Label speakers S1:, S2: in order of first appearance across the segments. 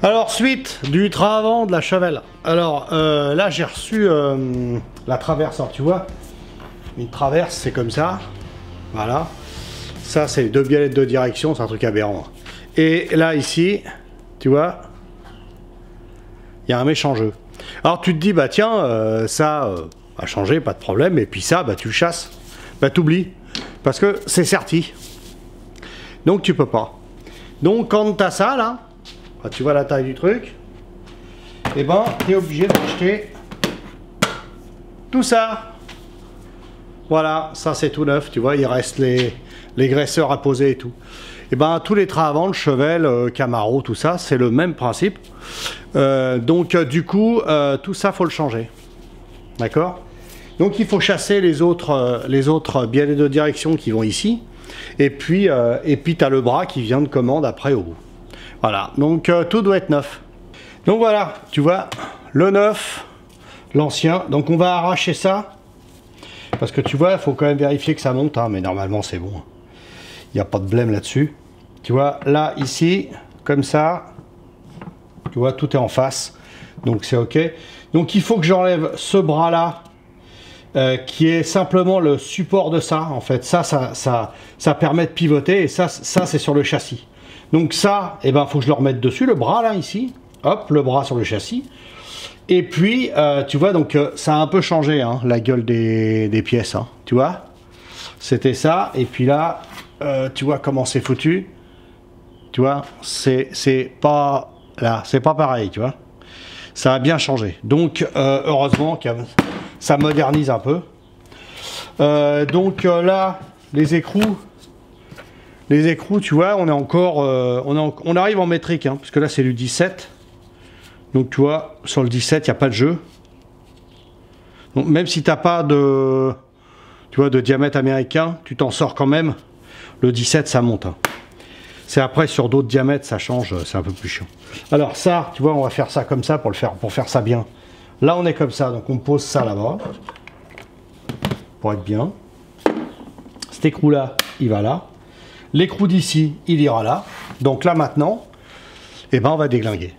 S1: Alors, suite du train avant de la Chevelle. Alors, là, j'ai reçu la traverse. Alors, tu vois, une traverse, c'est comme ça. Voilà. Ça, c'est 2 biellettes de direction. C'est un truc aberrant. Et là, ici, tu vois, il y a un méchant jeu. Alors, tu te dis, bah tiens, ça a changé, pas de problème. Et puis ça, bah tu le chasses. Bah, t'oublies. Parce que c'est serti. Donc, tu peux pas. Donc, quand t'as ça, là, tu vois la taille du truc, et ben tu es obligé d'acheter tout ça. Voilà, ça c'est tout neuf, tu vois, il reste les graisseurs à poser et tout. Et ben tous les trains avant, le Chevelle, Camaro, tout ça, c'est le même principe. Donc du coup, tout ça faut le changer. D'accord? Donc il faut chasser les autres biellets de direction qui vont ici. Et puis tu as le bras qui vient de commande après au bout. Voilà, donc tout doit être neuf. Donc voilà, tu vois, le neuf, l'ancien. Donc on va arracher ça. Parce que tu vois, il faut quand même vérifier que ça monte. Hein, mais normalement, c'est bon. Il n'y a pas de blême là-dessus. Tu vois, là, ici, comme ça. Tu vois, tout est en face. Donc c'est OK. Donc il faut que j'enlève ce bras-là. Qui est simplement le support de ça. En fait, ça permet de pivoter. Et ça c'est sur le châssis. Donc ça, eh ben, faut que je le remette dessus, le bras là, ici. Hop, le bras sur le châssis. Et puis, tu vois, donc ça a un peu changé, hein, la gueule des pièces, hein, tu vois. C'était ça, et puis là, tu vois comment c'est foutu. Tu vois, c'est pas... Là, c'est pas pareil, tu vois. Ça a bien changé. Donc, heureusement, ça modernise un peu. Donc là, les écrous... Les écrous, tu vois, on est encore, on arrive en métrique, hein, parce que là c'est du 17. Donc tu vois, sur le 17, il n'y a pas de jeu. Donc même si tu n'as pas de, tu vois, de diamètre américain, tu t'en sors quand même. Le 17, ça monte. Hein. C'est après sur d'autres diamètres, ça change, c'est un peu plus chiant. Alors ça, tu vois, on va faire ça comme ça pour faire ça bien. Là, on est comme ça, donc on pose ça là-bas pour être bien. Cet écrou-là, il va là. L'écrou d'ici, il ira là. Donc là maintenant, eh ben, on va déglinguer.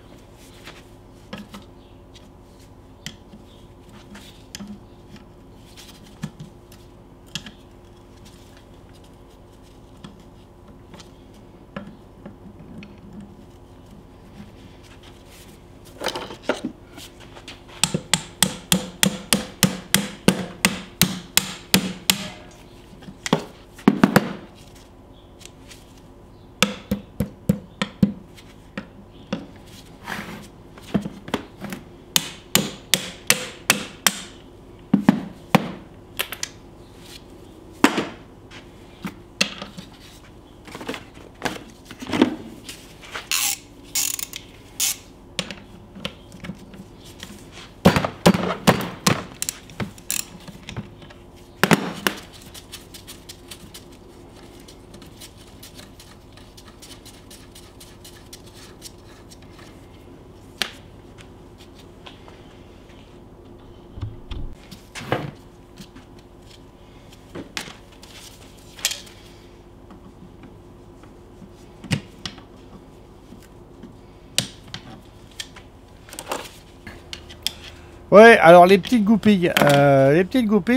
S1: Ouais, alors les petites goupilles,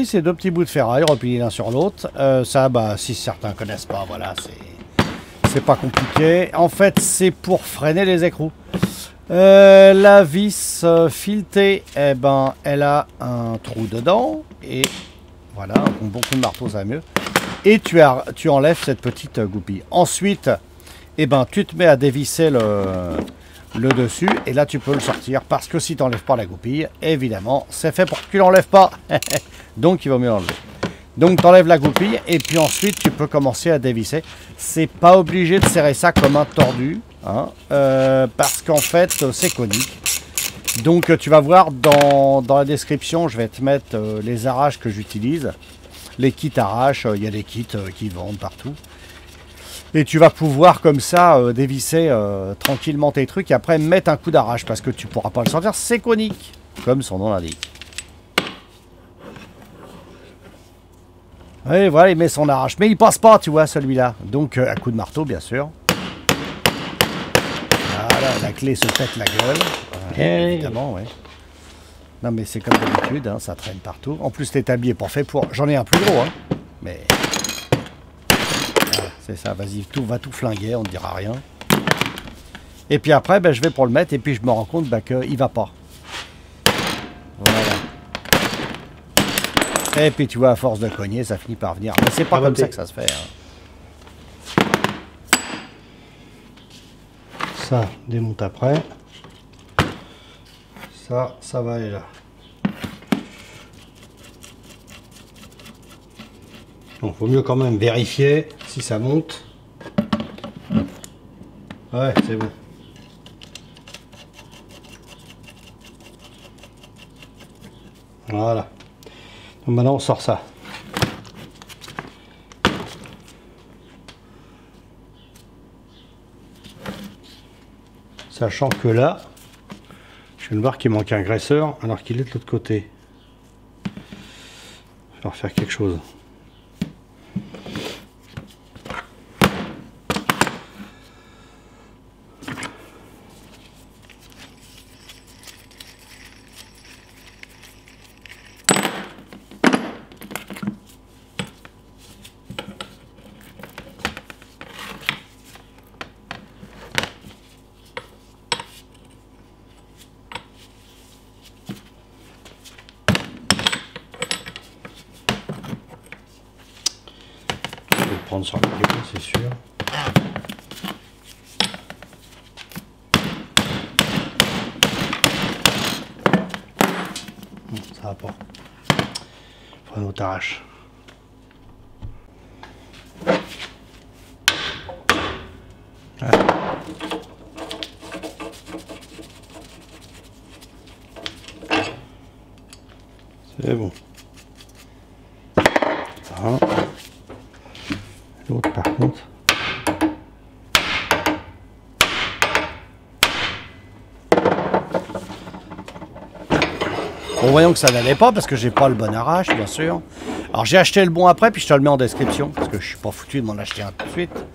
S1: c'est 2 petits bouts de ferraille repliés l'un sur l'autre. Ça, bah, si certains connaissent pas, voilà, c'est pas compliqué. En fait, c'est pour freiner les écrous. La vis filetée, eh ben, elle a un trou dedans et voilà, un bon coup de marteau, ça va mieux. Et tu enlèves cette petite goupille. Ensuite, eh ben, tu te mets à dévisser le dessus et là tu peux le sortir parce que si tu n'enlèves pas la goupille, évidemment c'est fait pour que tu l'enlèves pas. Donc il vaut mieux l'enlever. Donc tu enlèves la goupille et puis ensuite tu peux commencer à dévisser. C'est pas obligé de serrer ça comme un tordu, hein, parce qu'en fait c'est conique. Donc tu vas voir dans la description, je vais te mettre les arraches que j'utilise. Les kits arraches, il y a des kits qui vendent partout. Et tu vas pouvoir comme ça dévisser tranquillement tes trucs et après mettre un coup d'arrache parce que tu pourras pas le sortir, c'est conique, comme son nom l'indique. Et voilà, il met son arrache, mais il passe pas, tu vois, celui-là. Donc à coup de marteau, bien sûr.
S2: voilà, la clé se pète la gueule. Évidemment, ouais. Non mais c'est comme d'habitude, hein, ça traîne partout. En plus l'établi est pas fait pour... J'en ai un plus gros, hein. Mais... Voilà, c'est ça, vas-y, tout va tout flinguer, on ne dira rien. Et puis après, ben, je vais pour le mettre et puis je me rends compte ben, qu'il va pas. Voilà. Et puis tu vois, à force de cogner, ça finit par venir. Mais c'est pas comme ça que ça se fait. Hein.
S1: Ça démonte après. Ça va aller là. Donc vaut mieux quand même vérifier si ça monte. Ouais, c'est bon. Voilà. Donc maintenant on sort ça. Sachant que là, je viens de voir qu'il manque un graisseur alors qu'il est de l'autre côté. Je vais refaire quelque chose. Prendre sur la vidéo, c'est sûr. Ça va pas. Faut un autre arrache. Ouais. C'est bon. Ça. L'autre par contre.
S2: Bon, voyons que ça n'allait pas parce que j'ai pas le bon arrache, bien sûr. Alors j'ai acheté le bon après, puis je te le mets en description parce que je suis pas foutu de m'en acheter un tout de suite.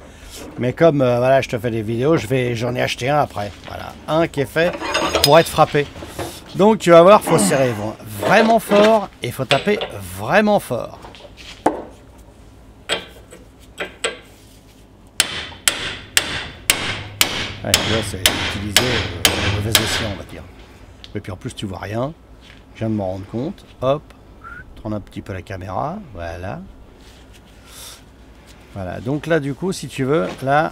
S2: Mais comme voilà, je te fais des vidéos, j'en ai acheté un après. Voilà, un qui est fait pour être frappé. Donc tu vas voir, faut serrer vraiment fort et faut taper vraiment fort. Ouais, là, c'est utilisé au mauvais escient, on va dire. Et puis en plus, tu vois rien. Je viens de m'en rendre compte. Hop, tourne un petit peu la caméra. Voilà. Voilà. Donc là, du coup, si tu veux, là,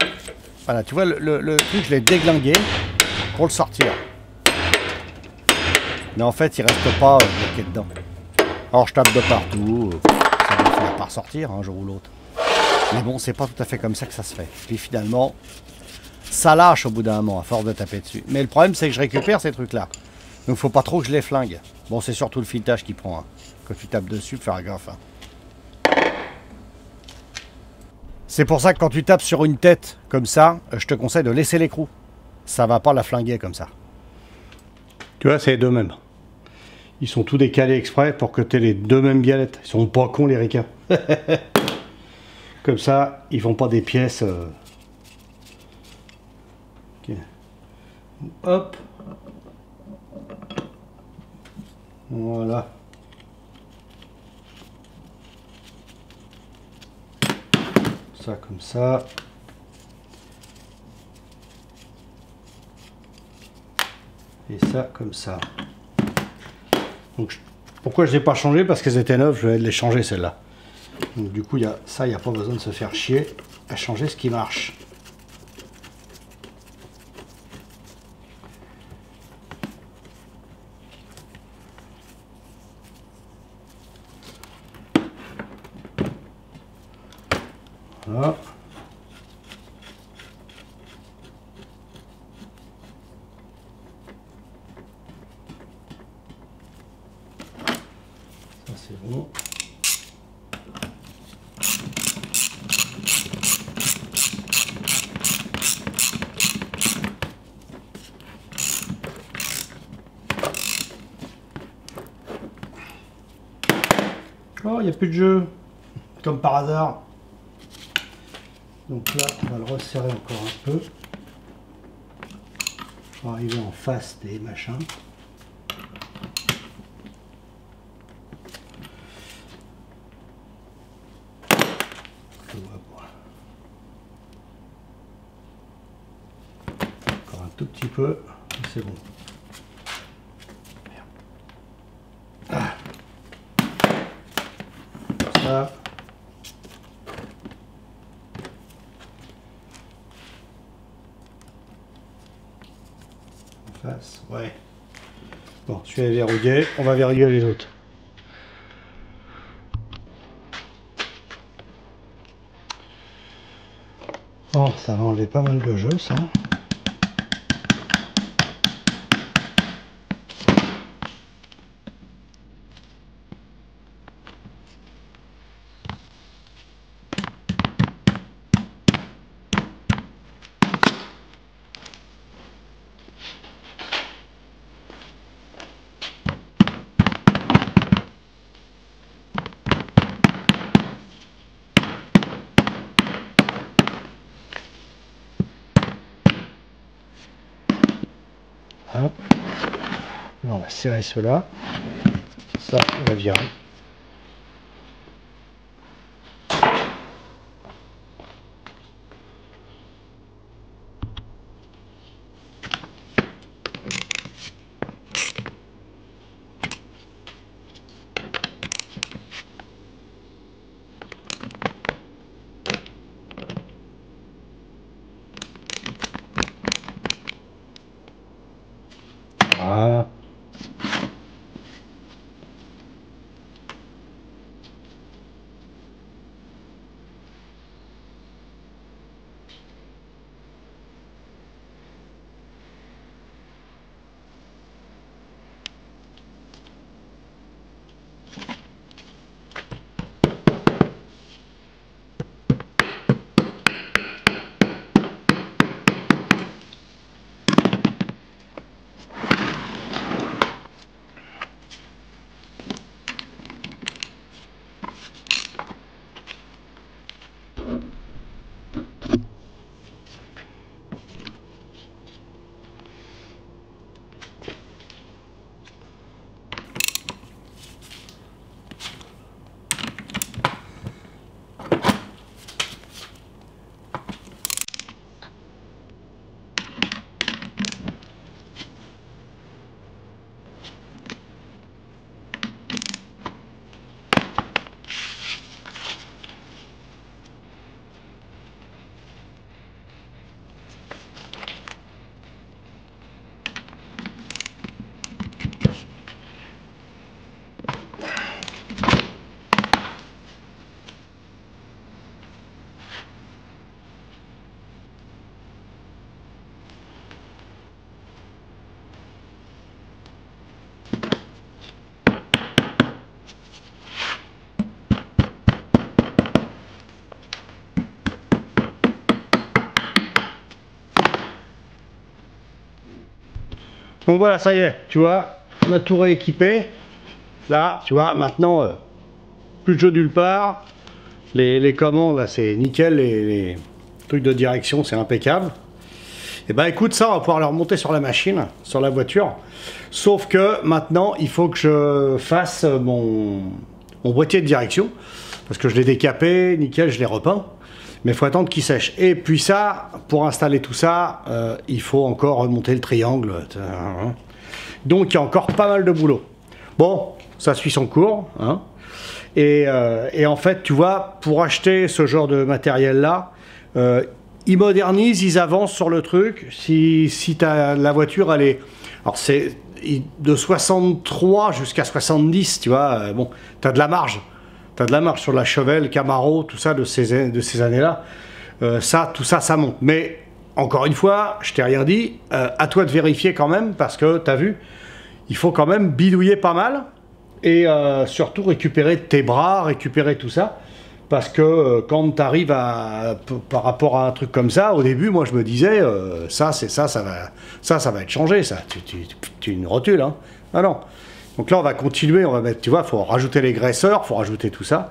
S2: voilà, tu vois, le truc, je l'ai déglingué pour le sortir. Mais en fait, il reste pas bloqué dedans. Alors, je tape de partout. Ça va finir par sortir un jour ou l'autre. Mais bon, c'est pas tout à fait comme ça que ça se fait. Puis finalement, ça lâche au bout d'un moment, à force de taper dessus. Mais le problème, c'est que je récupère ces trucs-là. Donc, faut pas trop que je les flingue. Bon, c'est surtout le filetage qui prend. Hein. Quand tu tapes dessus, faut faire gaffe. Hein. C'est pour ça que quand tu tapes sur une tête comme ça, je te conseille de laisser l'écrou. Ça va pas la flinguer comme ça.
S1: Tu vois, c'est les deux mêmes. Ils sont tous décalés exprès pour que tu aies les deux mêmes galettes. Ils sont pas cons, les ricains. Comme ça, ils font pas des pièces... Okay. Hop. Voilà. Ça comme ça. Et ça comme ça. Donc, pourquoi je n'ai pas changé? Parce qu'elles étaient neuves, je vais les changer celles-là. Donc du coup, il n'y a pas besoin de se faire chier à changer ce qui marche. Voilà. Ça c'est bon. Oh, il n'y a plus de jeu, comme par hasard. Donc là, on va le resserrer encore un peu. Faut arriver en face des machins. Je vois pas. Encore un tout petit peu, c'est bon. Ah. Ça. En face, ouais. Bon, celui-là est verrouillé, on va verrouiller les autres. Bon, ça va enlever pas mal de jeu, ça. Hop. Là, on va serrer cela. Ça, on va virer. Voilà. Donc voilà, ça y est, tu vois, on a tout rééquipé. Là, tu vois, maintenant, plus de jeu nulle part. Les commandes, là, c'est nickel. Les trucs de direction, c'est impeccable. Et ben écoute, ça, on va pouvoir le remonter sur la machine, sur la voiture. Sauf que maintenant, il faut que je fasse mon boîtier de direction. Parce que je l'ai décapé, nickel, je l'ai repeint. Mais il faut attendre qu'il sèche. Et puis ça, pour installer tout ça, il faut encore remonter le triangle. Donc il y a encore pas mal de boulot. Bon, ça suit son cours. Hein. Et en fait, tu vois, pour acheter ce genre de matériel-là, ils modernisent, ils avancent sur le truc. Si la voiture, elle est... Alors c'est de 63 jusqu'à 70, tu vois. Bon, tu as de la marge. T'as de la marge sur la Chevelle, Camaro, tout ça de ces années-là. Tout ça, ça monte. Mais, encore une fois, je t'ai rien dit, à toi de vérifier quand même, parce que, t'as vu, il faut quand même bidouiller pas mal, et surtout récupérer tes bras, récupérer tout ça, parce que quand t'arrives par rapport à un truc comme ça, au début, moi je me disais, ça va être changé, ça. Tu une rotule, hein. Ah non. Donc là, on va continuer, on va mettre, tu vois, il faut rajouter les graisseurs, il faut rajouter tout ça.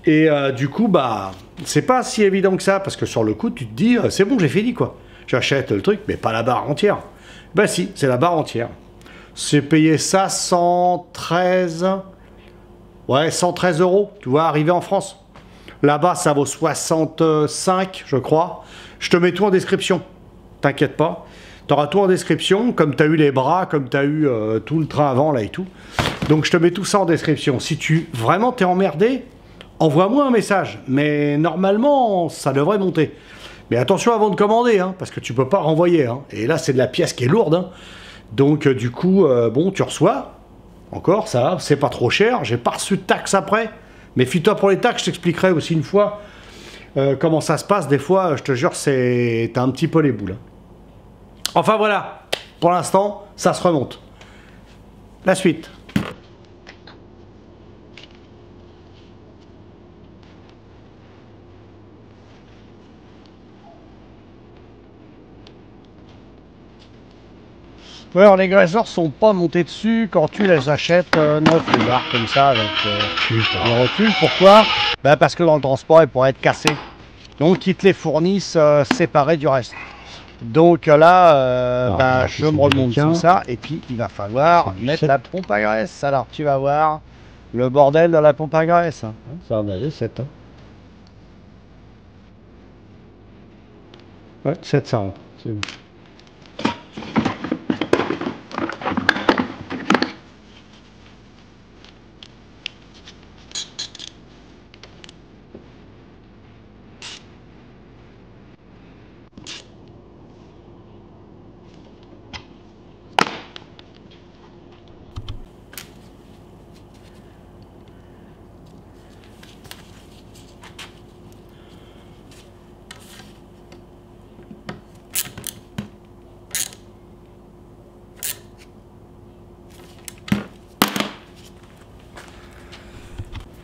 S1: Et du coup, bah, c'est pas si évident que ça, parce que sur le coup, tu te dis, c'est bon, j'ai fini, quoi. J'achète le truc, mais pas la barre entière. Bah si, c'est la barre entière. C'est payé ça 113... Ouais, 113 euros, tu vois, arrivé en France. Là-bas, ça vaut 65, je crois. Je te mets tout en description. T'inquiète pas. Tu auras tout en description, comme tu as eu les bras, comme tu as eu tout le train avant, là et tout. Donc, je te mets tout ça en description. Si tu vraiment t'es emmerdé, envoie-moi un message. Mais normalement, ça devrait monter. Mais attention avant de commander, hein, parce que tu peux pas renvoyer. Hein. Et là, c'est de la pièce qui est lourde. Hein. Donc, du coup, bon, tu reçois. Encore, ça va, c'est pas trop cher. J'ai pas reçu de taxes après. Méfie-toi pour les taxes, je t'expliquerai aussi une fois comment ça se passe. Des fois, je te jure, t'as un petit peu les boules. Enfin voilà, pour l'instant, ça se remonte. La suite. Ouais, alors les graisseurs sont pas montés dessus quand tu les achètes neuf, les barres comme ça avec les rotules. Pourquoi? Bah parce que dans le transport, ils pourraient être cassés. Donc ils te les fournissent séparés du reste. Donc là, bah, je me remonte tout ça et puis il va falloir mettre la pompe à graisse. Alors tu vas voir le bordel dans la pompe à graisse. Hein. Ça en a 7. Hein. Ouais, 700. C'est bon.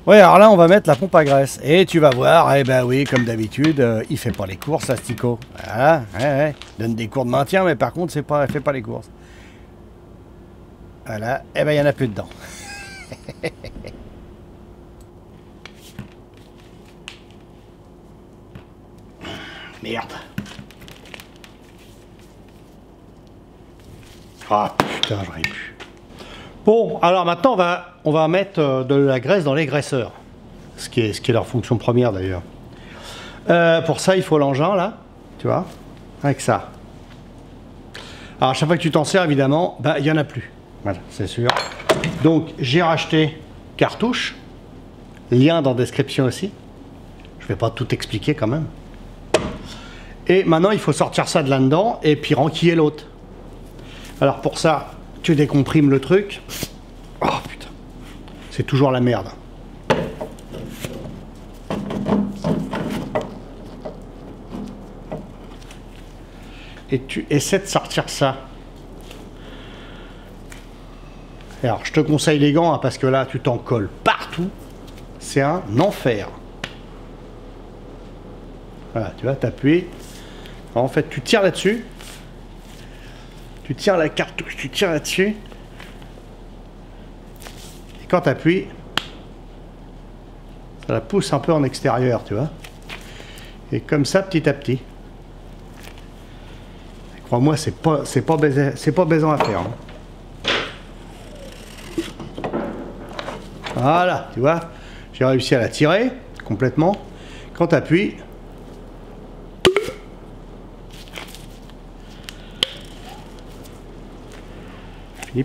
S1: Ouais, alors là, on va mettre la pompe à graisse. Et tu vas voir, eh ben oui, comme d'habitude, il fait pas les courses, l'Astico. Voilà, ouais. Donne des cours de maintien, mais par contre, il fait pas les courses. Voilà, eh ben il y en a plus dedans. Merde. Ah putain, j'aurais pu. Bon, alors maintenant on va mettre de la graisse dans les graisseurs, ce qui est leur fonction première d'ailleurs. Pour ça, il faut l'engin là, tu vois, avec ça. Alors à chaque fois que tu t'en sers, évidemment, bah, il n'y en a plus. Voilà, c'est sûr. Donc j'ai racheté cartouche, lien dans la description aussi. Je vais pas tout expliquer quand même. Et maintenant, il faut sortir ça de là-dedans et puis renquiller l'autre. Alors pour ça, tu décomprimes le truc. Oh putain, c'est toujours la merde. Et tu essaies de sortir ça. Alors je te conseille les gants hein, parce que là tu t'en colles partout. C'est un enfer. Voilà, tu vois, t'appuies. En fait, tu tires là-dessus. Tu tires la cartouche, tu tires là-dessus. Et quand tu appuies, ça la pousse un peu en extérieur, tu vois. Et comme ça, petit à petit. Crois-moi, c'est pas baisant à faire. Hein. Voilà, tu vois. J'ai réussi à la tirer complètement. Quand tu appuies,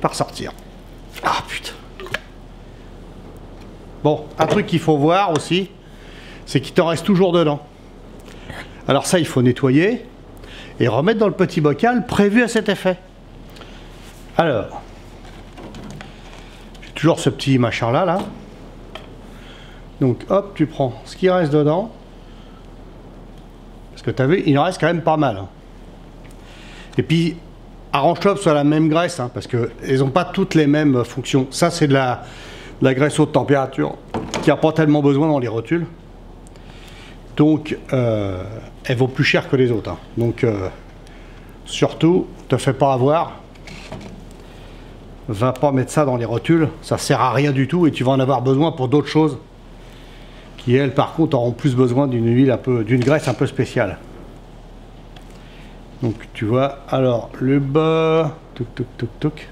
S1: par sortir. Ah putain. Bon, un truc qu'il faut voir aussi, c'est qu'il t'en reste toujours dedans. Alors ça, il faut nettoyer et remettre dans le petit bocal prévu à cet effet. Alors, j'ai toujours ce petit machin là, Donc hop, tu prends ce qui reste dedans. Parce que tu as vu, il en reste quand même pas mal. Hein. Et puis, arrange-toi sur la même graisse, hein, parce qu'elles n'ont pas toutes les mêmes fonctions. Ça, c'est de la graisse haute température qui n'a pas tellement besoin dans les rotules. Donc, elle vaut plus cher que les autres. Hein. Donc, surtout, te fais pas avoir. Va pas mettre ça dans les rotules. Ça sert à rien du tout et tu vas en avoir besoin pour d'autres choses qui, elles, par contre, auront plus besoin d'une huile d'une graisse un peu spéciale. Donc tu vois, alors le bas, touc.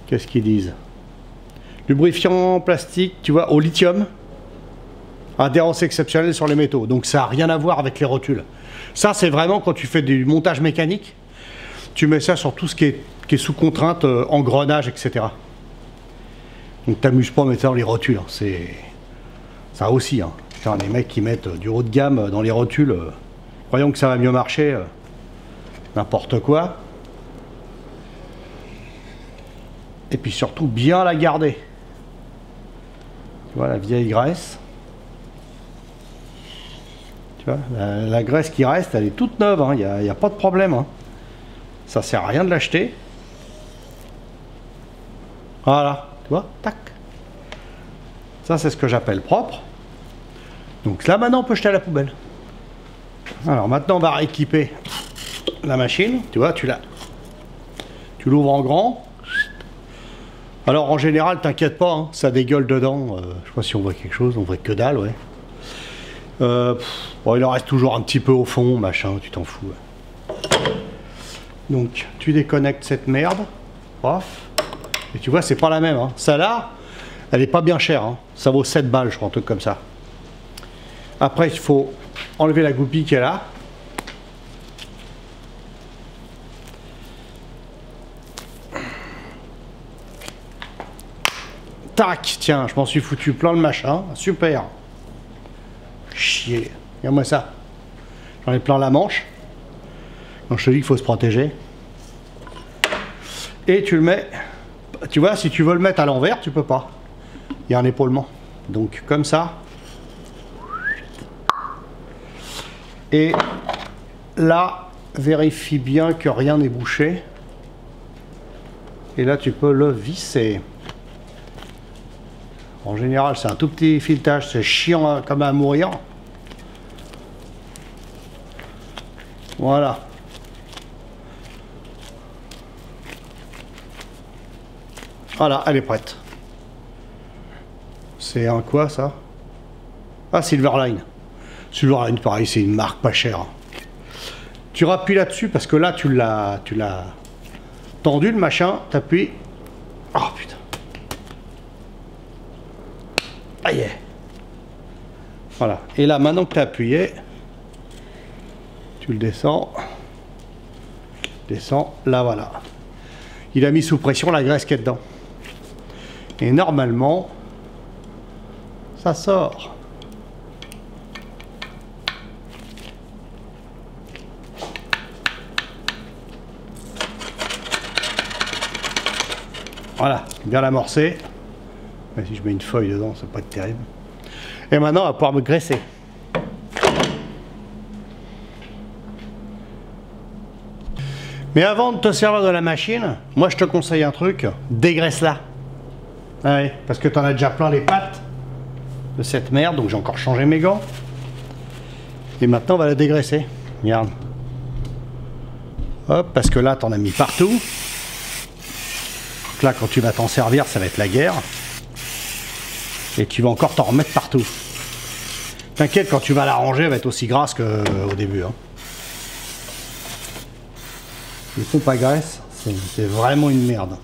S1: Qu'est-ce qu'ils disent? Lubrifiant plastique, tu vois, au lithium. Adhérence exceptionnelle sur les métaux. Donc ça n'a rien à voir avec les rotules. Ça, c'est vraiment quand tu fais du montage mécanique, tu mets ça sur tout ce qui est sous contrainte, engrenage, etc. Donc t'amuses pas à mettre ça dans les rotules. Hein. C'est ça aussi. Hein. Putain, les mecs qui mettent du haut de gamme dans les rotules, croyant que ça va mieux marcher, n'importe quoi. Et puis surtout bien la garder. Tu vois la vieille graisse. Tu vois, la graisse qui reste, elle est toute neuve, il n'y a pas de problème. Hein. Ça sert à rien de l'acheter. Voilà, tu vois, tac. Ça, c'est ce que j'appelle propre. Donc là, maintenant, on peut jeter à la poubelle. Alors maintenant, on va rééquiper la machine. Tu vois, tu l'ouvres en grand. Alors en général, t'inquiète pas, hein, ça dégueule dedans. Je sais pas si on voit quelque chose, on voit que dalle, ouais. Bon, il en reste toujours un petit peu au fond, machin, tu t'en fous. Ouais. Donc tu déconnectes cette merde. Paf. Et tu vois, c'est pas la même. Hein. Celle-là, elle est pas bien chère. Hein. Ça vaut 7 balles, je crois, un truc comme ça. Après, il faut enlever la goupille qui est là. Tac, tiens, je m'en suis foutu plein le machin. Super. Chier. Regarde-moi ça. J'en ai plein la manche. Donc je te dis qu'il faut se protéger. Et tu le mets. Tu vois, si tu veux le mettre à l'envers, tu peux pas. Il y a un épaulement. Donc comme ça. Et là, vérifie bien que rien n'est bouché. Et là, tu peux le visser. En général, c'est un tout petit filetage, c'est chiant comme à mourir. Voilà. Voilà, elle est prête. C'est un quoi ça? Ah, Silverline. Silverline, pareil, c'est une marque pas chère. Tu rappuies là-dessus parce que là, tu l'as tendu le machin, t'appuies. Oh putain. Aïe. Voilà. Et là, maintenant que tu as appuyé, tu le descends. Descends. Là, voilà. Il a mis sous pression la graisse qui est dedans. Et normalement, ça sort. Voilà. Bien l'amorcer. Si je mets une feuille dedans, ça va pas être terrible. Et maintenant, on va pouvoir me graisser. Mais avant de te servir de la machine, moi je te conseille un truc, dégraisse-la. Ah ouais, parce que tu en as déjà plein les pattes de cette merde, donc j'ai encore changé mes gants. Et maintenant, on va la dégraisser. Regarde. Hop, parce que là, tu en as mis partout. Donc là, quand tu vas t'en servir, ça va être la guerre. Et tu vas encore t'en remettre partout. T'inquiète, quand tu vas la ranger, elle va être aussi grasse qu'au début. Hein. Les pompes à graisse, c'est vraiment une merde.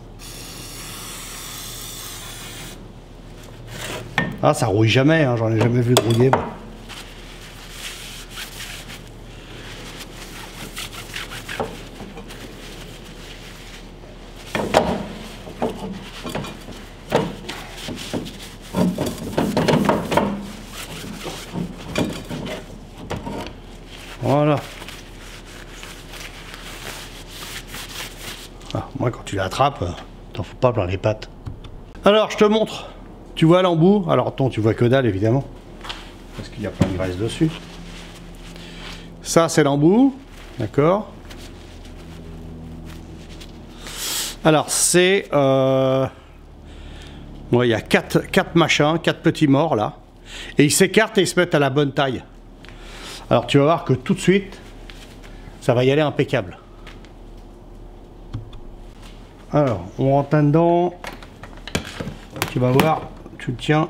S1: Ah, ça rouille jamais, hein, j'en ai jamais vu de rouiller. Moi. Voilà. Ah, moi, quand tu l'attrapes, t'en fous pas plein les pattes. Alors, je te montre. Tu vois l'embout. Alors, attends, tu vois que dalle, évidemment. Parce qu'il y a plein de graisse dessus. Ça, c'est l'embout. D'accord. Alors, c'est... Bon, il y a 4 machins, 4 petits morts, là. Et ils s'écartent et ils se mettent à la bonne taille. Alors tu vas voir que tout de suite, ça va y aller impeccable. Alors, on rentre là-dedans. Tu vas voir, tu le tiens.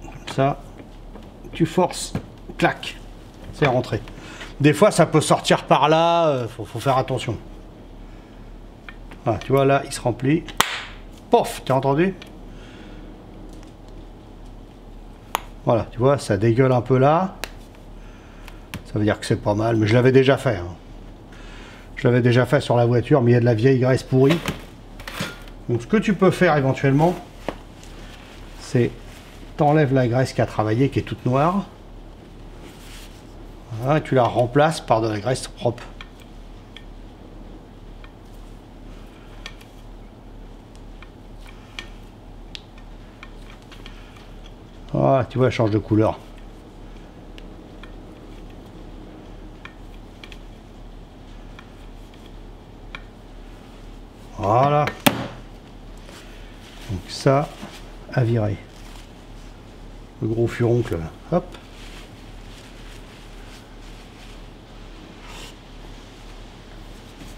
S1: Comme ça. Tu forces. Clac. C'est rentré. Des fois, ça peut sortir par là, faut faire attention. Voilà, tu vois, là, il se remplit. Pof, t'as entendu? Voilà, tu vois, ça dégueule un peu là. Ça veut dire que c'est pas mal, mais je l'avais déjà fait. Hein. Je l'avais déjà fait sur la voiture, mais il y a de la vieille graisse pourrie. Donc ce que tu peux faire éventuellement, c'est t'enlèves la graisse qui a travaillé, qui est toute noire. Voilà, et tu la remplaces par de la graisse propre. Voilà, tu vois, elle change de couleur. Voilà. Donc ça, à virer. Le gros furoncle, là. Hop.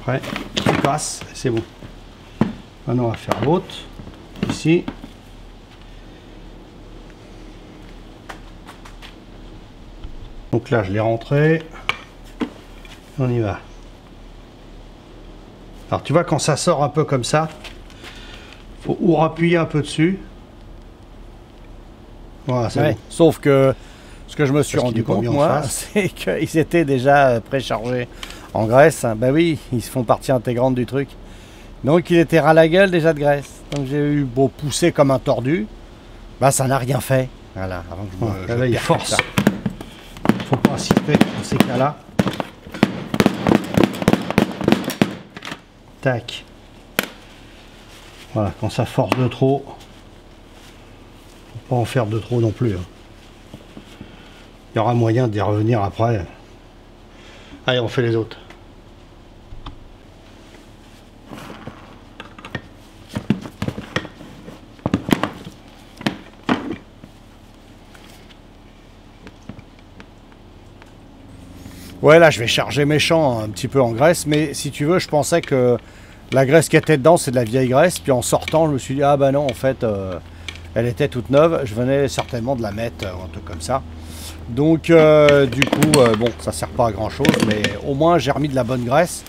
S1: Après, tu passes, c'est bon. Maintenant, on va faire l'autre. Ici. Donc là, je l'ai rentré. On y va. Alors, tu vois, quand ça sort un peu comme ça, faut ou appuyer un peu dessus. Voilà, c'est bon.
S2: Sauf que ce que je me suis rendu compte, moi, c'est qu'ils étaient déjà préchargés en graisse. Ben oui, ils font partie intégrante du truc. Donc, il était ras la gueule déjà de graisse. Donc, j'ai eu beau pousser comme un tordu. Ben, ça n'a rien fait. Voilà, avant que
S1: là, il force. Faut pas insister dans ces cas-là. Tac. Voilà, quand ça force de trop, faut pas en faire de trop non plus. Hein. Il y aura moyen d'y revenir après. Allez, on fait les autres.
S2: Ouais, là, je vais charger mes champs un petit peu en graisse, mais si tu veux, je pensais que la graisse qui était dedans, c'est de la vieille graisse, puis en sortant, je me suis dit, ah bah non, en fait, elle était toute neuve, je venais certainement de la mettre, un truc comme ça. Donc, du coup, bon, ça sert pas à grand chose, mais au moins, j'ai remis de la bonne graisse,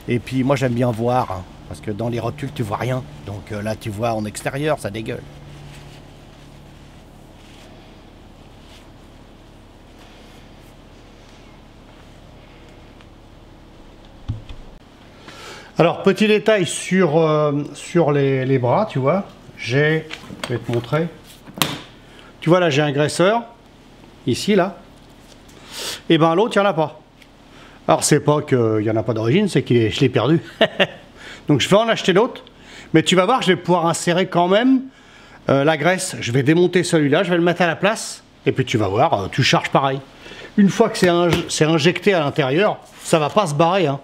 S2: et puis moi, j'aime bien voir, hein, parce que dans les rotules, tu vois rien, donc là, tu vois en extérieur, ça dégueule.
S1: Alors, petit détail sur les bras, tu vois, je vais te montrer. Tu vois, là, j'ai un graisseur, ici, là. Et ben l'autre, il n'y en a pas. Alors, c'est pas qu'il n'y en a pas d'origine, c'est que je l'ai perdu. Donc, je vais en acheter l'autre. Mais tu vas voir, je vais pouvoir insérer quand même la graisse. Je vais démonter celui-là, je vais le mettre à la place. Et puis, tu vas voir, tu charges pareil. Une fois que c'est injecté à l'intérieur, ça va pas se barrer, hein.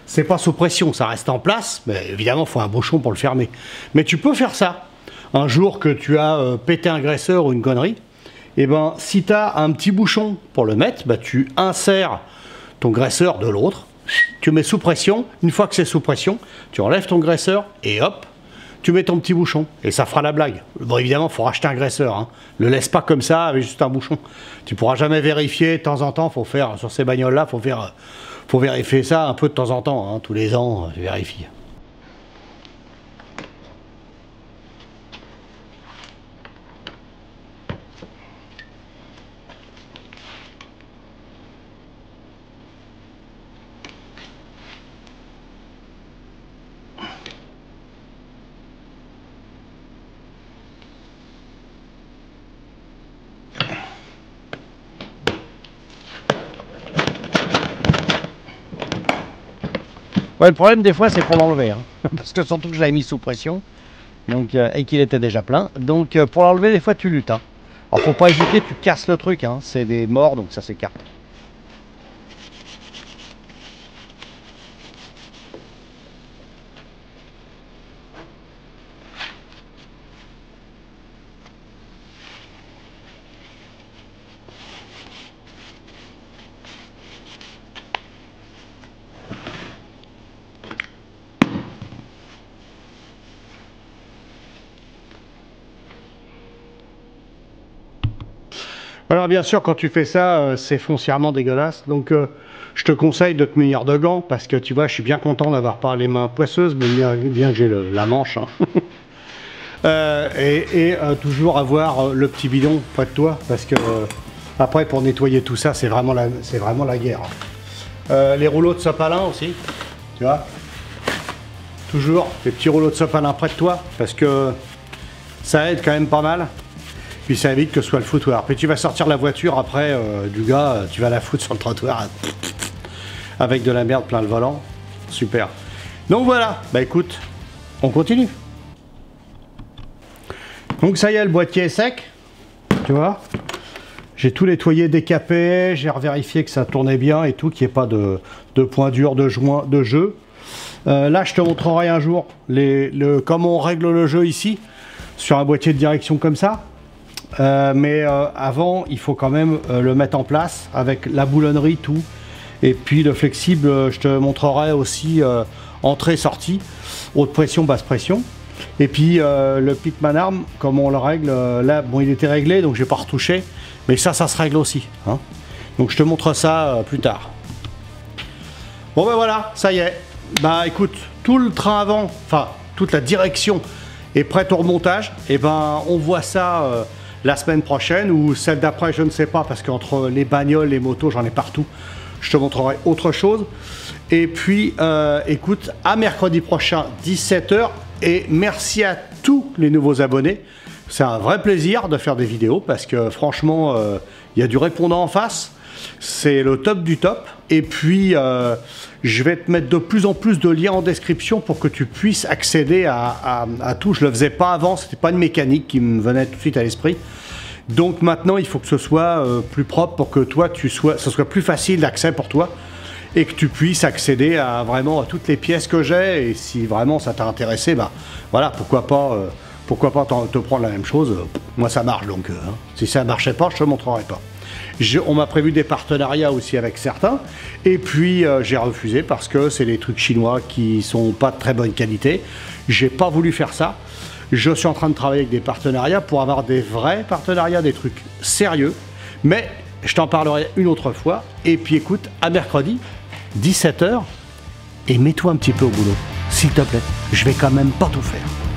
S1: C'est pas sous pression, ça reste en place, mais évidemment, il faut un bouchon pour le fermer. Mais tu peux faire ça. Un jour que tu as pété un graisseur ou une connerie, et ben, si tu as un petit bouchon pour le mettre, bah, tu insères ton graisseur de l'autre, tu mets sous pression. Une fois que c'est sous pression, tu enlèves ton graisseur et hop, tu mets ton petit bouchon. Et ça fera la blague. Bon, évidemment, il faut racheter un graisseur. Hein. Le laisse pas comme ça avec juste un bouchon. Tu pourras jamais vérifier. De temps en temps, faut faire sur ces bagnoles-là, faut vérifier ça un peu de temps en temps, hein, tous les ans, tu vérifies.
S2: Ouais, le problème des fois c'est pour l'enlever, hein. Parce que surtout que je l'avais mis sous pression, donc, et qu'il était déjà plein, donc pour l'enlever des fois tu luttes. Hein. Alors faut pas hésiter, tu casses le truc, hein. C'est des morts donc ça s'écarte.
S1: Alors bien sûr, quand tu fais ça, c'est foncièrement dégueulasse. Donc Je te conseille de te munir de gants parce que tu vois, je suis bien content d'avoir pas les mains poisseuses, mais bien que j'ai la manche. Hein. Toujours avoir le petit bidon près de toi parce que après pour nettoyer tout ça, c'est vraiment la guerre. Les rouleaux de sopalin aussi, tu vois. Toujours les petits rouleaux de sopalin près de toi parce que ça aide quand même pas mal. Puis ça évite que ce soit le foutoir. Puis tu vas sortir la voiture après du gars, tu vas la foutre sur le trottoir avec de la merde plein le volant. Super. Donc voilà, bah écoute, on continue. Donc ça y est, le boîtier est sec, tu vois. J'ai tout nettoyé, décapé, j'ai revérifié que ça tournait bien et tout, qu'il n'y ait pas de points durs, de joints, de jeu. Là, je te montrerai un jour comment on règle le jeu ici, sur un boîtier de direction comme ça. Mais avant, il faut quand même le mettre en place avec la boulonnerie, tout. Et puis le flexible, je te montrerai aussi entrée-sortie, haute pression, basse pression. Et puis le Pitman Arm, comme on le règle, là, bon, il était réglé, donc j'ai pas retouché. Mais ça se règle aussi. Hein. Donc je te montre ça plus tard. Bon ben voilà, ça y est. Bah écoute, tout le train avant, enfin toute la direction est prête au remontage. Et ben on voit ça la semaine prochaine ou celle d'après, je ne sais pas, parce qu'entre les bagnoles, les motos, j'en ai partout. Je te montrerai autre chose. Et puis écoute, à mercredi prochain, 17 h. Et merci à tous les nouveaux abonnés. C'est un vrai plaisir de faire des vidéos parce que franchement, il y a du répondant en face. C'est le top du top. Et puis, je vais te mettre de plus en plus de liens en description pour que tu puisses accéder à tout. Je ne le faisais pas avant, c'était pas une mécanique qui me venait tout de suite à l'esprit. Donc maintenant, il faut que ce soit plus propre pour que toi, ce soit plus facile d'accès pour toi et que tu puisses accéder à vraiment à toutes les pièces que j'ai. Et si vraiment ça t'a intéressé, bah voilà, pourquoi pas te prendre la même chose. Moi, ça marche donc. Hein. Si ça ne marchait pas, je te montrerai pas. On m'a prévu des partenariats aussi avec certains. Et puis, j'ai refusé parce que c'est des trucs chinois qui sont pas de très bonne qualité. J'ai pas voulu faire ça. Je suis en train de travailler avec des partenariats pour avoir des vrais partenariats, des trucs sérieux. Mais je t'en parlerai une autre fois. Et puis, écoute, à mercredi, 17 h. Et mets-toi un petit peu au boulot. S'il te plaît, je vais quand même pas tout faire.